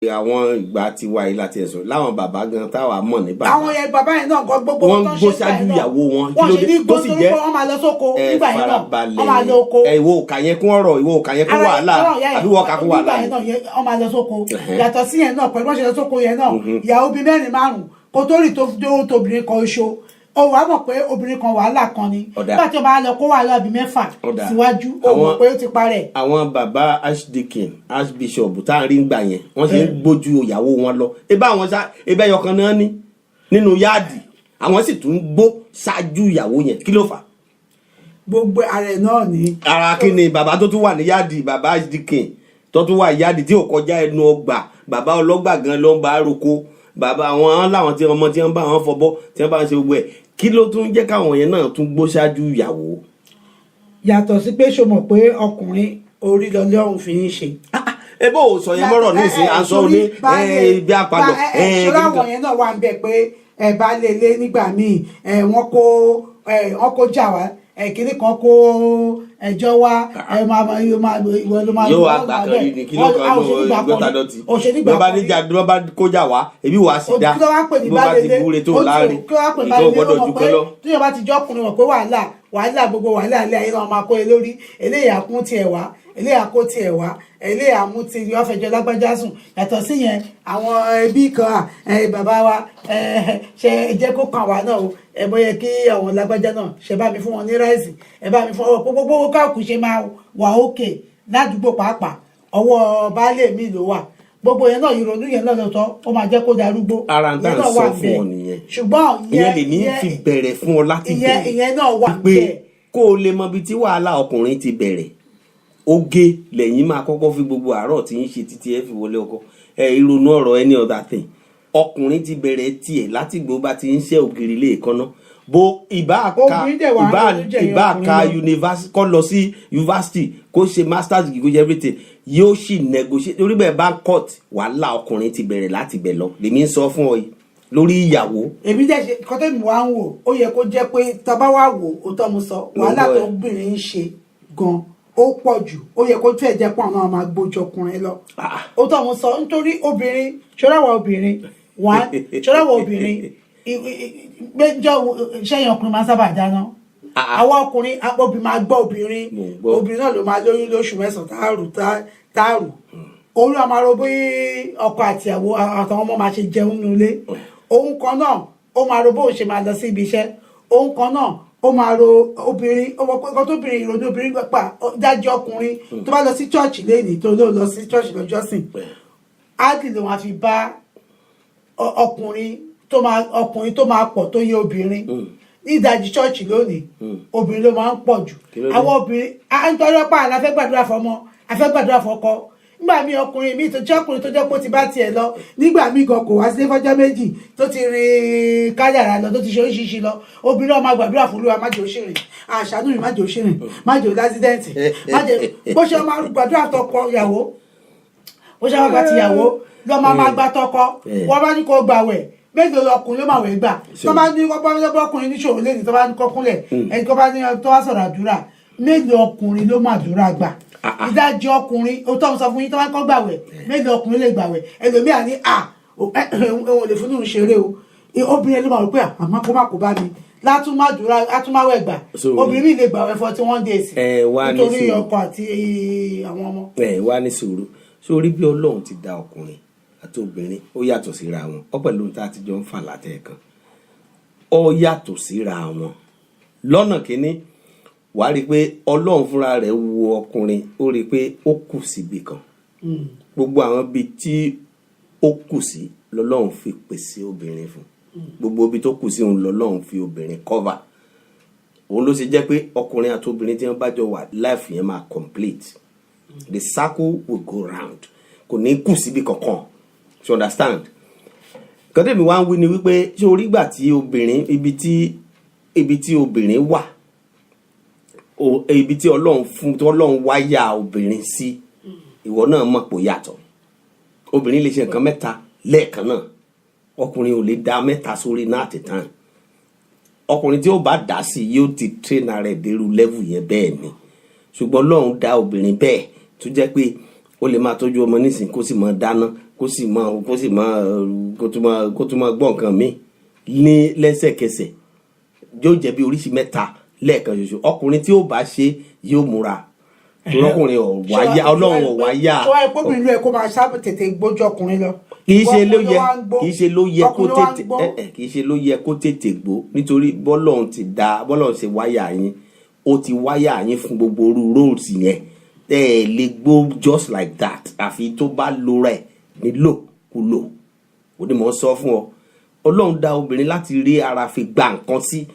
àwọn ìgbà ti wà yìí láti ẹ̀sùn láwọn bàbá gan táwa mọ̀ ní bàbá. àwọn yẹn bàbá yẹn náà gan gbogbo wọn gbó ṣáájú ìyàwó wọn kí ló dé tó sì jẹ́ wọ́n máa lọ sóko nígbà yẹn náà wọ́n máa lọ oko. ìwọ òkà yẹn kún ọ̀rọ̀ ìwọ òkà yẹn kún wàhálà àbí wọ́n kà kún wàhálà. nígbà yẹn náà wọ́n máa lọ sóko yàtọ̀ sí yẹn náà pẹ̀lú wọ́n ṣe lọ sóko yẹn náà ìyàwó bíi 4-5 kó tó rí tó obìnrin kan oṣù ó wàá mọ̀ pé obìnrin kan wàhálà kan ni nígbà tí ó bá lọ kó wàhálà bíi 6 síwájú ó mọ̀ pé ó ti parẹ́. àwọn bàbá archdeacon archbishop tá à ń rí gbà yẹn wọ́n ṣe ń gbójú ìyàwó wọn lọ ebe ẹyọkan náà ní nínú yáàdì àwọn sì tún gbó ṣáájú ìyàwó yẹn kí ló fà. gbogbo ara ẹ̀ náà ni. ara kí ni bàbá tó tún wà ní yáàdì bàbá archdeacon tó tún wà yáàdì tí ò kọjá ẹnu ọgbà bàbá ọlọ́gbà gan ló ń bá roko bàbá àwọn láwọn tí ọmọ tí wọ́n bá wọn fọbọ́ tí wọ́n bá ń ṣe gbogbo ẹ̀ kí ló tún jẹ́ káwọn yẹn náà tún gbó ṣáájú ìyàwó. yàtọ̀ sí pé ṣo mọ̀ pé ọkùnrin orí lọlé ọ̀hún fi ń ṣe. ẹ bó o sọ yẹn mọ́rọ̀ ní ìsìn aṣọ ní ibi àpàlọ. ṣọlá àwọn yẹn náà wà ń bẹ pé bá lè lé nígbà míì wọ́n kó jà wá kíní kan kó ẹjọ́ wá ìwọ ló máa yóò wá gbà kan ní kí ló kan ló gbọ́ta dọ̀tí wọ́n bá kójà wá ebi wàá sì dá bó bá ti búre tó láàrin ìjọ gbọ́dọ̀ jù kọ́ lọ. tí yóò bá ti jọ́kùnrin wọ̀ pé wàhálà gbogbo wàhálà ilé ayé náà máa kó e lórí eléyà kún tiẹ̀ wá eléyà kó tiẹ̀ wá eléyà mú ti yọ fẹjọ́ lágbájá sùn yàtọ̀ sí yẹn àwọn ẹbí kan bàbá wa ṣe jẹ́ kó kàn wá náà o bóyá kí àwọn lágbájá náà ṣe bá mi fún wọn ní ráìsì bá mi fún ọwọ́ gbogbo káàkù ṣe máa wà òkè ládùúgbò pàápàá ọwọ́ baálé mi ló wà gbogbo yẹn náà ìrònú yẹn náà lọ́tọ̀ ó máa jẹ́ kó darúgbó ara ń tàn sọ fún ọ nìyẹn ṣùgbọ́n ìyẹn lè ní fi bẹ̀rẹ̀ fún ọ láti bẹ̀rẹ̀ ìyẹn náà wà pé kó o lè mọ ibi tí wàhálà ọkùnrin ti bẹ̀rẹ̀ oge lẹ́yìn máa kọ́kọ́ fi gbogbo àárọ̀ tí ń ṣe títí ẹ fi wọlé ọkọ ìrònú ọ̀rọ̀ any other thing ọkùnrin ti bẹ̀rẹ̀ tiẹ̀ láti gbó bá ti ń ṣe ògiri lé ìkànnà bó ìbá ka university kọ́ lọ sí university kó ṣe masters degree kó ṣe everything yóò sì negotiate torí bẹ́ẹ̀ bá court wàhálà ọkùnrin ti bẹ̀rẹ̀ láti bẹ̀ lọ lèmi ń sọ fún ọ yìí lórí ìyàwó. èmi jẹ́ ṣe kọ́tẹ́mì wa ń wò ó yẹ kó jẹ́ pé tábà wà wò ó tọ́ mo sọ wàhálà tó obìnrin ń ṣe gan ó pọ̀ jù ó yẹ kó fẹ́ jẹ́ pọ̀ náà máa gbójú ọkùnrin lọ. ó tọ́ mo sọ nítorí obìnrin ṣọláwọ̀ obìnrin gbẹjọ ṣẹyìn ọkùnrin máa sábà dáná àwọn ọkùnrin obìnrin máa gbọ́ obìnrin náà ló máa lóyún lóṣù 9 táàrù orí àmàrò bí ọkọ àti àtàwọn ọmọ máa ṣe jẹun nílé òun kan náà ó máa ro bóun ṣe máa lọ sí ibi iṣẹ́ òun kan náà ó máa ro obìnrin ọkọ tóbìnrin ìrònú obìnrin gbà dájú ọkùnrin tó bá lọ sí church lẹ́nìí tó lọ sí church lọ́jọ́sìn áàdì ló máa fi bá ọkùnrin tó máa pọ̀ tó yẹ obìnrin ní ìdajì church lónìí obìnrin ló máa ń pọ̀ jù àwọn obìnrin nítorí ọ̀pá àlà fẹ́ gbàdúrà fọmọ afẹ́ gbàdúrà fọkọ nígbà míì ọkùnrin mi tó jẹ́ ọkùnrin tó jẹ́ pé ó ti bá tiẹ̀ lọ nígbà míì gan kò wá sílé fọ́jọ́ méjì tó ti rin kádàrá lọ tó ti ṣe oríṣiríṣi lọ obìnrin ọmọ gbàdúrà fún Olúwa má jẹ́ ó ṣèrìn àṣàánú mi má jẹ́ ó ṣèrìn má jẹ́ ó lásídẹ́ǹtì má jẹ́ bó ṣe máa gbàdúrà tọkọ ìyàwó bó ṣe máa gbà tìyàwó lọ́ máa gbà tọkọ wọ́n bá ní kó gbàwẹ̀ mélòó lọkùnrin ló máa wẹ̀ gbà tó bá ní ọkùnrin níṣòro lẹ́ni tó bá ní kọ́kúnlẹ̀ ẹni tó bá ní tó wá sọ̀rọ̀ àdúrà mélòó ọkùnrin ló máa dúrà gbà ìdájọ́ ọkùnrin ó tọ́ sọ fún yín tó bá ń kọ́ gbàwẹ̀ mélòó ọkùnrin lè gbàwẹ̀ ẹlòmíà ní òun lè fún un ṣeré o obìnrin ló máa rò pé àmọ́ kó má kó bá mi látúmáwẹ̀ gbà obìnrin mi lè gbàwẹ̀ 41 days nítorí ọkọ àti àwọn ọmọ. wá ní sùúrù sórí bí Ọlọ́run ti dá ọkùnrin àti obìnrin ó yàtọ̀ síra wọn ọ pẹ̀lú tá a ti jọ ń fà látẹ̀ẹ̀kan ó yàtọ̀ síra wọn lọ́nà kínní wàá rí i pé Ọlọ́run fúnra rẹ̀ wo ọkùnrin ó rí i pé ó kù síbi kan gbogbo àwọn ibi tí ó kù sí lọ́lọ́run fi pèsè obìnrin fún gbogbo ibi tó kù sí òun lọ́lọ́run fi obìnrin cover òun ló ṣe jẹ́ pé ọkùnrin àti obìnrin tí wọ́n bá jọ wà life yẹn máa complete the circle will go round kò ní kù síbi kankan you understand kọ́tẹ́mi wá ń wí ni wípé ṣé orí gbà tí obìnrin ibi tí obìnrin wà ibi tí Ọlọ́run wáyà obìnrin sí ìwọ náà mọ̀ pé ó yàtọ̀ obìnrin lè ṣe nǹkan mẹ́ta lẹ́ẹ̀kan náà ọkùnrin ò lè dá mẹ́ta sórí náà àti tán ọkùnrin tí ó bá dá sí yóò ti train ara ẹ̀ dérú level yẹn bẹ́ẹ̀ ni ṣùgbọ́n Ọlọ́run dá obìnrin bẹ́ẹ̀ tó jẹ́ pé ó lè máa tọ́jú ọmọ nísìnyí kó sì máa dáná kó tún máa gbọ́ nǹkan míì ní lẹ́sẹ̀kẹsẹ̀ yóò jẹ́ bí oríṣi mẹ́ta lẹ́ẹ̀kan ṣoṣo. ọkùnrin tí ó bá ṣe yóò múra ọkùnrin ọ̀wáyà ọlọ́run ọ̀wáyà. tó wáyé pómi ìlú ẹ̀ kó máa sábà tètè gbójú ọkùnrin lọ. kì í ṣe ló yẹ kó tètè gbó nítorí bọ́lọ́run ṣe wáyà yín ó ti wáyà yín fún gbogbo orú roads yẹn lè gbó just like that àfi tó bá lo rẹ̀ nílòkulò. ó ní mò ń sọ fún ọ ọlọ́run dá obìnrin láti rí ara fi gba nǹkan sí.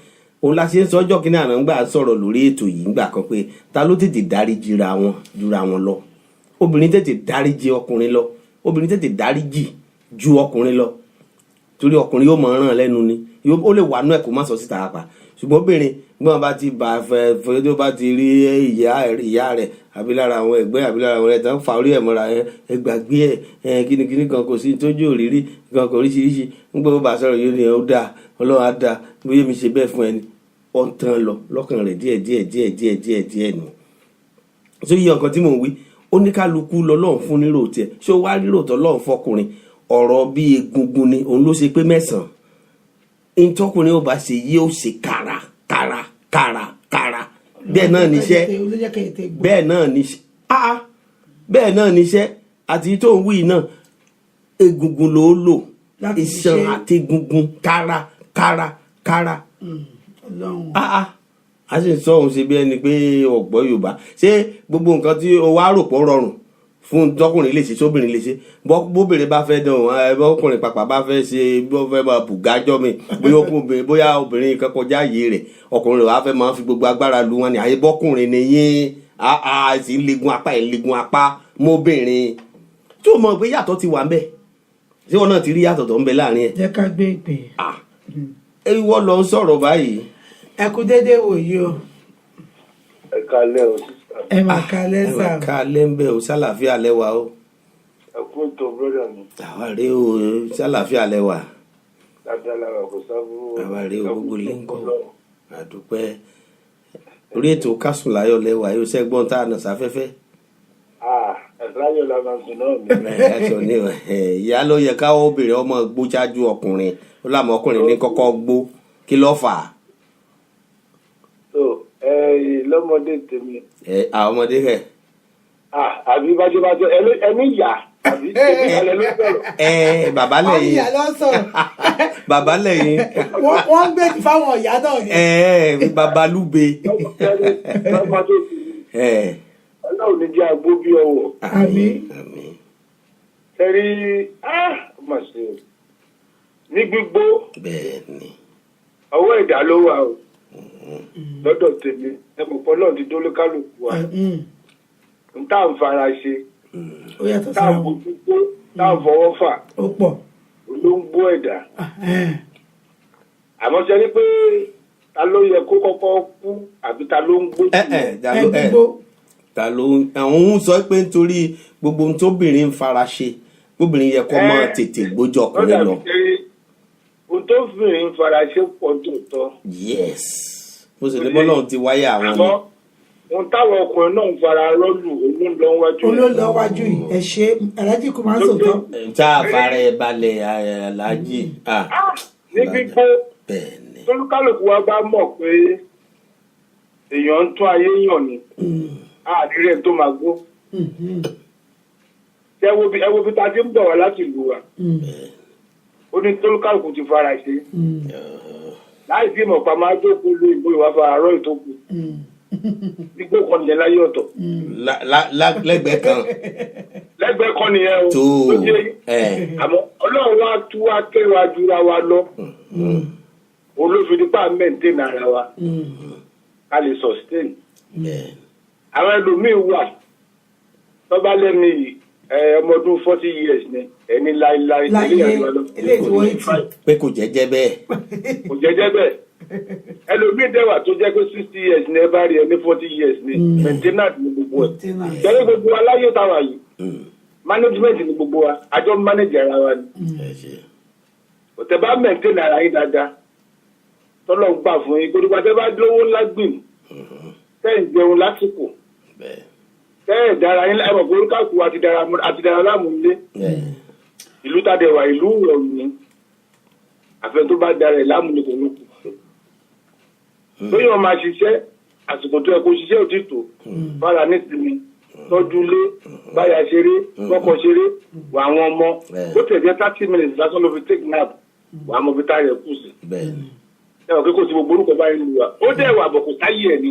òun la ṣe ń sọ ọjọ́ kínní àná ńgbà sọ̀rọ̀ lórí ètò yìí ńgbà kan pé ta ló tètè dáríjì jura wọn lọ. obìnrin tètè dáríjì ọkùnrin lọ, obìnrin tètè dáríjì ju ọkùnrin lọ torí ọkùnrin yóò mọ̀ ràn lẹ́nu ni ó lè wà nú ẹ̀ kó má sọ síta apá. ṣùgbọ́n obìnrin gbọ́n bá ti bá fẹ́ tó bá ti rí ìyá rẹ̀ àbí lára àwọn ẹ̀gbẹ́ àbí lára àwọn ẹ̀tàn fa orí ẹ̀ mọ́ra ẹ gbàgbé ẹ̀ kíníkíní kan kò sí tójú òrírí kan kò oríṣiríṣi ń gbọ́ bá sọ̀rọ̀ yóò ní ó dáa ọlọ́run á dáa bóyá mi ṣe bẹ́ẹ̀ fún ẹni ọ̀ ń tán lọ lọ́kàn rẹ̀ díẹ̀ nù. so yíyan nǹkan tí mò ń wí oníkálukú lọ́lọ́run fún nírò tiẹ̀ ṣé ó wá rírò tọ́lọ́run fọkùnrin ọ̀rọ̀ bí egungun ni òun ló ṣe pé mẹ́sàn-án ìtọ́kùnrin ó bá ṣe yóò ṣe kára bẹ́ẹ̀ náà níṣẹ́ bẹ́ẹ̀ náà níṣẹ́ àti tó ń wí náà egungun ló lò iṣan àti egungun kára. a sì sọ òun ṣe bí ẹni pé ọ̀gbọ́ Yorùbá ṣé gbogbo nǹkan tí o wá rò pọ̀ rọrùn fún tọkùnrin lè ṣe sóbìnrin lè ṣe bóbìnrin bá fẹ́ dán ọkùnrin pàpà bá fẹ́ ṣe bó fẹ́ máa bùgájọ́ mi bóyá obìnrin kan kọjá ààyè rẹ̀ ọkùnrin rẹ̀ wá fẹ́ máa fi gbogbo agbára lu wọn ni àyè bọ́kùnrin ni yín sì ń legun apá mọ́bìnrin tí o mọ̀ pé yàtọ̀ ti wà ń bẹ̀ ṣé wọn náà ti rí yàtọ̀ tó ń bẹ láàrin ẹ̀. jẹ́ ká gbé ìpè. ìwọ lọ ń sọ̀rọ̀ báyìí. ẹ kú déédéé wòye o. ẹ kálẹ́ o. ẹ máa kálẹ́ sá. ẹ máa kálẹ́ ń bẹ o sálàáfíà lẹ́wà o. ẹ kú ètò brọ́dà mi. àwa rè o sálàáfíà lẹ́wà. dáadáa lára kò sábúrò. àwa rè o gbogbo lẹ́ńkọ́ àdúpẹ́ orí ètò Kásùn Láyọ̀ lẹ́wà yóò ṣẹ́gbọ́n tá a nà sáfẹ́fẹ́. ẹ̀sáyọ̀ la máa sùn náà mi. ìyá ló yẹ káwọ́ obìnrin ọmọ gbó ṣáájú ọkùnrin ó lámọ̀ ọkùnrin ní kọ́kọ́ gbó kí ló fà á. lọ́mọdé tèmi. àwọn ọmọdé rẹ̀. àbí bájúbájú ẹni yà àbí tèmi alẹ́ ló sọ̀rọ̀. bàbá lẹ́yìn. ìyá ló sọ̀rọ̀. bàbá lẹ́yìn. wọ́n ń gbé fáwọn ìyá náà ni. babalúbe. lọ́mọdé tèmi. ọlọ́run ní jẹ́ agbó bí ọwọ́. àmín. sẹ́rí mà ṣe o ní gbígbó. bẹ́ẹ̀ ni. ọwọ́ ẹ̀dá ló wà o lọ́dọ̀ tèmi ẹ̀mọ̀ pọ́lọ́ ti dólé kálukú wa n tá à ń fara ṣe tá à ń bójú tó tá à ń fọwọ́ fà ló ń gbó ẹ̀dá àmọ́ ṣe ni pé ta ló yẹ kó kọ́kọ́ kú àbí ta ló ń gbó ta ló àwọn ń sọ pé nítorí gbogbo ohun tóbìnrin ń fara ṣe gbóbìnrin yẹ kó máa tètè gbójọ ọkùnrin lọ. ohun tó bìnrin ń fara ṣe pọ̀ tó tọ́. yes mo sì ní bọ́lá ti wáyé àwọn ni. ohun táwọn ọkùnrin náà ń fara rọ́ọ̀lù olólọ́wájú yìí ẹ ṣe aláàjì kò máa ń sòtọ́. tá a fara ẹ balẹ̀ aláàjì. ní gbígbó tólúkálùkù wa bá mọ̀ pé èèyàn ń tún ayé yàn ni àdírẹ́ tó máa gbó. ẹ wo bí ta ti ń bọ̀ wá láti ìlú wa ó ní tólúkálùkù ti fara ṣe láì sí ìmọ̀pá máa jókòó lu ìbò ìwà fara rọ́ ìtókù gbígbó kan nìyẹn láyé ọ̀tọ̀. lẹ́gbẹ̀ẹ́ kan. lẹ́gbẹ̀ẹ́ kan nìyẹn o. tó àmọ́ ọlọ́run wa tú wa kẹ́wàá jura wa lọ olófin nípa maintain ara wa ká lè sustain. àwọn ẹlòmíín wà tọ́ba lẹ́nu yìí ọmọ ọdún 40 years ni ẹni láéláé ilé ìwọ ìtì. pé kò jẹ́jẹ́ bẹ́ẹ̀. kò jẹ́jẹ́ bẹ́ẹ̀ ẹlòmíín dẹ́wà tó jẹ́ pé 60 years ni ẹ bá rí ẹni 40 years ni maintenance ni gbogbo ẹ̀ kẹ́lẹ́ gbogbo aláyé táwa yìí management ni gbogbo wa àjọ manage ara wa ni òtẹ̀ bá maintain ara yín dáadáa tọ́lọ̀ ń gbà fún yín gbogbo àtẹ́ bá lówó ńlá gbìm tẹ́ ń jẹun lásìkò tẹ́ ẹ̀ dára yín ẹ̀rọ orúkàkù àti dára láàmú ilé ìlú tàdẹ̀wà ìlú ìrọ̀rùn ni àfẹ́ tó bá darẹ̀ lámúlẹ̀kọ̀ ló kù. lóyún ọmọ àṣìṣẹ́ àsìkò tó yẹ kó ṣiṣẹ́ òtítọ́ fara nísìnyí tọ́jú lé báyà ṣeré kọ́kọ́ ṣeré wà àwọn ọmọ ó tẹ̀jẹ́ 30 minutes lásán ló fi take nap wà á mọ fi táyà kù sí. ẹ̀wọ̀n kíkó sí gbogbo orúkọ báyìí lù wá ó dẹ̀ wà bọ̀ kò táyé ẹ̀ ni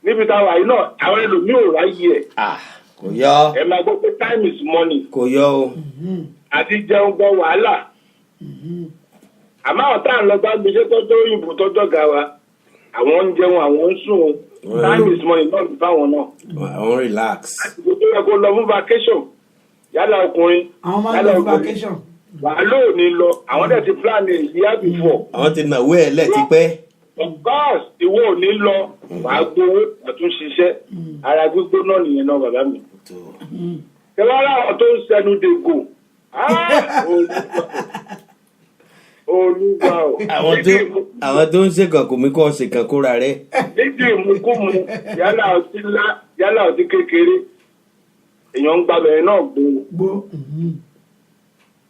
níbi táwa yìí náà àwọn ẹlòmíì ò ráyè ẹ̀. kò yọ. ẹ máa gbọ́ pé time is money. kò yọ o. àti jẹun gan wàhálà. àmọ́ àwọn tá à ń lọ bá gbèsè tọ́jọ́ òyìnbó tọ́jọ́ ga wa àwọn ń jẹun àwọn ń sùn time is money náà ní fáwọn náà. àwọn relax. àsìkò tó yẹ kó lọ fún vacation yálà ọkùnrin yálà obìnrin wàhálà ò ní lọ àwọn dẹ̀ ti plan a year before. àwọn ti nàwó ẹ̀ lẹ́ẹ̀tí pẹ́. of course ìwọ ò ní lọ wàá gbowó àtúnṣiṣẹ́ ara gbígbóná nìyẹn náà bàbá mi. kẹwàá làwọn tó ń sẹnu dègò olúwa o. àwọn tó ń ṣèkàn kò mí kọ́ ṣèkàn kóra rẹ̀. nídìí ìmúkúmu yálà ọtí ńlá yálà ọtí kékeré èèyàn ń gbàbẹ̀rẹ̀ náà gbó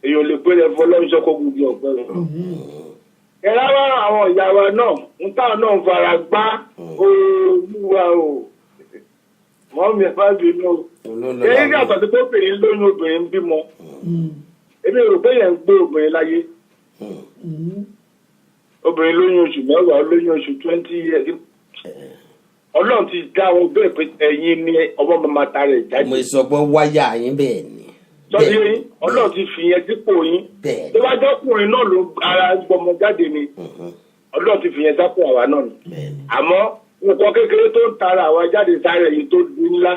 èèyàn lè pé ẹ̀fọ́ lọ́wọ́ kó gbogbo ọ̀pẹ rẹ̀. ẹ̀rọ àwọn ìyá wa náà ń táwọn náà ń fara gbá olúwa o mọ́mí ẹ̀ bá bínú o. èyí yàtọ̀ sí pé obìnrin lóyún obìnrin bímọ èmi rò pé yẹn ń gbé obìnrin láyé obìnrin lóyún oṣù mẹ́wàá lóyún oṣù 20 years ọlọ́run ti dá wọn bẹ́ẹ̀ pé ẹ̀yin ni ọmọ màmá ta rẹ̀ jáde. mo sọ pé wáyà yín bẹ́ẹ̀ ni. sọ́dí yín ọlọ́run ti fi yẹn dípò yín tó bá jọ́kùnrin náà ló ara gbọmọ jáde ni ọlọ́run ti fi yẹn sápò àwa náà ni àmọ́ nǹkan kékeré tó ń tara àwa jáde sáré yìí tó di ńlá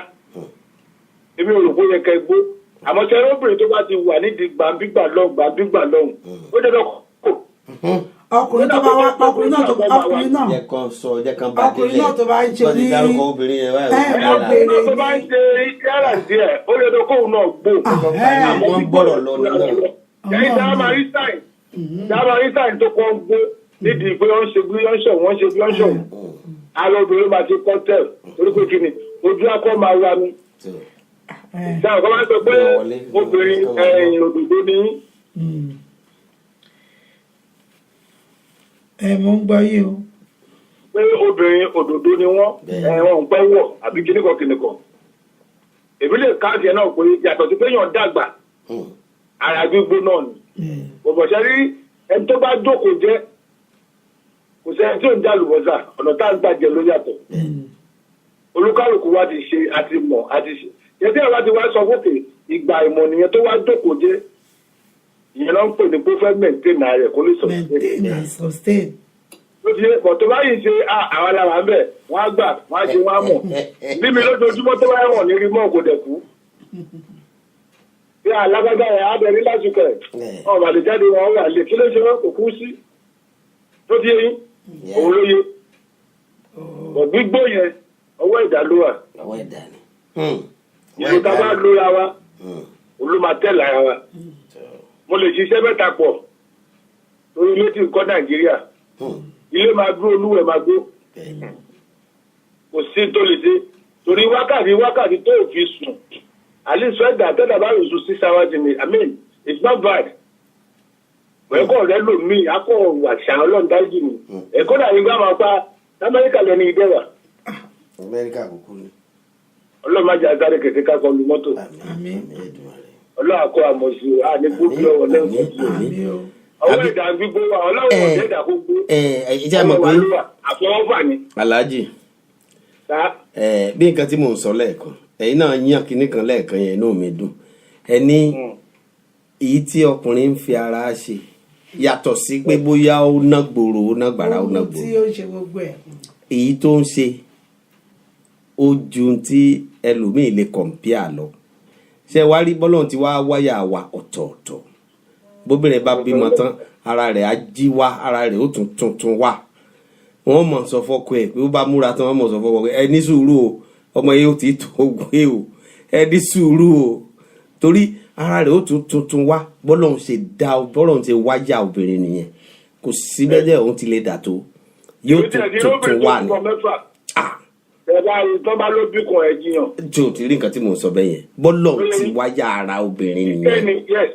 èmi ò rò pé yẹ kẹ́ gbó àmọ́ sẹ́rẹ́ obìnrin tó bá ti wà nídìí gbàǹbígbà lọ́hùn ó jẹ́ lọ́kọ̀ ọkùnrin tó bá wá ọkùnrin náà tó jẹ kan sọ jẹ kan bá délé ọkùnrin náà tó bá ń ṣe ní dárúkọ obìnrin yẹn ọkùnrin náà tó bá ń ṣe yàrá díẹ̀ ó lè dókòwò náà gbó àwọn gbọ́dọ̀ lọ nínú ẹ̀yin dáhàmà rí sáìn tó kọ́ ń gbó nídìí pé wọ́n ṣe bí wọ́n ṣọ̀ wọ́n ṣe bí wọ́n ṣọ̀ àwọn obìnrin máa ti kọ́ tẹ̀ torí pé kí ni ojú akọ́ máa wá mi dáhùn kọ́ máa ń sọ pé obìnrin òdòdó ni mo ń gbọ́ yìí o. pé obìnrin òdòdó ni wọ́n ń pẹ́ wọ̀ àbí kíníkan èmi lè káàdì ẹ̀ náà pé yàtọ̀ sí pé yàn dàgbà ara gbígbó náà ni bọ̀bọ̀ ṣe rí ẹni tó bá jókòó jẹ́ kò sẹ́ni tí ò ń dá lùbọ́sà ọ̀nà tá à ń gbàjẹ́ ló yàtọ̀ olúkálùkù wa ti ṣe àti mọ̀ àti ṣe yẹtí ẹ̀ wá ti wá sọ fókè ìgbà ìmọ̀ nìyẹn tó wá jókòó jẹ́ ìyẹn náà ń pè ní pé fẹ́ maintain rẹ̀ kó lè sustain. ló ti yẹ bọ̀ tó bá yìí ṣe àwọn alára ń bẹ̀ wọ́n á gbà wọ́n á ṣe wọ́n á mọ̀ níbi lójoojúmọ́ tó bá yẹ wọ̀n ní rí mọ́ kò dẹ̀ kú. bí alágbádá yẹn á bẹ̀rẹ̀ lásìkò ẹ̀ ọ̀ bàlẹ̀ jáde wọn wà lè kí ló ṣe wọn kò kú sí. tó ti yẹ yín òun ló yẹ. bọ̀ gbígbó yẹn ọwọ́ ìdá ló wà. ìlú ta bá lóra wa olùmọ̀tẹ́ lára wa mo lè ṣiṣẹ́ mẹ́ta pọ̀ torí ilé tí ń kọ́ Nàìjíríà ilé máa dúró olúwẹ̀ máa gbó kò sí tó lè ṣe torí wákàtí tó fi sùn àlìsọ ẹ̀dá tẹ́lẹ̀ bá rò sùn 6 hours ni I mean it's not bad ẹ̀kọ́ rẹ lò mí akọ àṣà ọlọ́ọ̀dájì ni ẹ̀kọ́ dàbí gbá máa pa Amẹ́ríkà lẹ́ni ìdẹ́wà. Amẹ́ríkà kúkú ni. ọlọ́mọdé àtàrí kẹ̀kẹ́ ká kọlu mọ́tò. ọlọ́àkọ́ àmọ̀sí àní gbogbo ọwọ́ lẹ́wọ̀n ọwọ́ ìdá gbígbó wa ọlọ́wọ́ ọ̀dẹ́dà gbogbo ọwọ́ wa àfọwọ́fà ni. Alhaji bí nǹkan tí mò ń sọ lẹ́ẹ̀kan ẹ̀yin náà yàn kinní kan lẹ́ẹ̀kan yẹn inú mi dùn ẹni èyí tí ọkùnrin ń fi ara ṣe yàtọ̀ sí pé bóyá ó ná gbòòrò ó ná gbàrà ó ná gbòòrò èyí tó ń ṣe ó ju tí ẹlòmíì lè kọ̀m̀pìà lọ ṣe wá rí bọ́lọ́run tí wàá wáyà wa ọ̀tọ̀ọ̀tọ̀ bóbìnrin bá bímọ tán ara rẹ̀ á jí wá ara rẹ̀ ó tuntun wá wọ́n mọ̀ sọ fọ́kọ ẹ̀ pé ó bá múra tán wọ́n mọ̀ sọ fọ́kọ ẹ̀ ẹ ní sùúrù o ọmọ yìí ó ti tó gbé o ẹ ní sùúrù o torí ara rẹ̀ ó tuntun wá bọ́lọ́run ṣe dá bọ́lọ́run ṣe wáyà obìnrin nìyẹn kò sí bẹ́ẹ̀ òun ti lè dà tó yóò tuntun wá ni ẹ bá rí tọ́ bá ló bíkun ẹ̀ jiyàn. tí o ti rí nǹkan tí mò ń sọ bẹ́ẹ̀ yẹn bọ́lọ̀ ti wáyà ara obìnrin nìyẹn. yes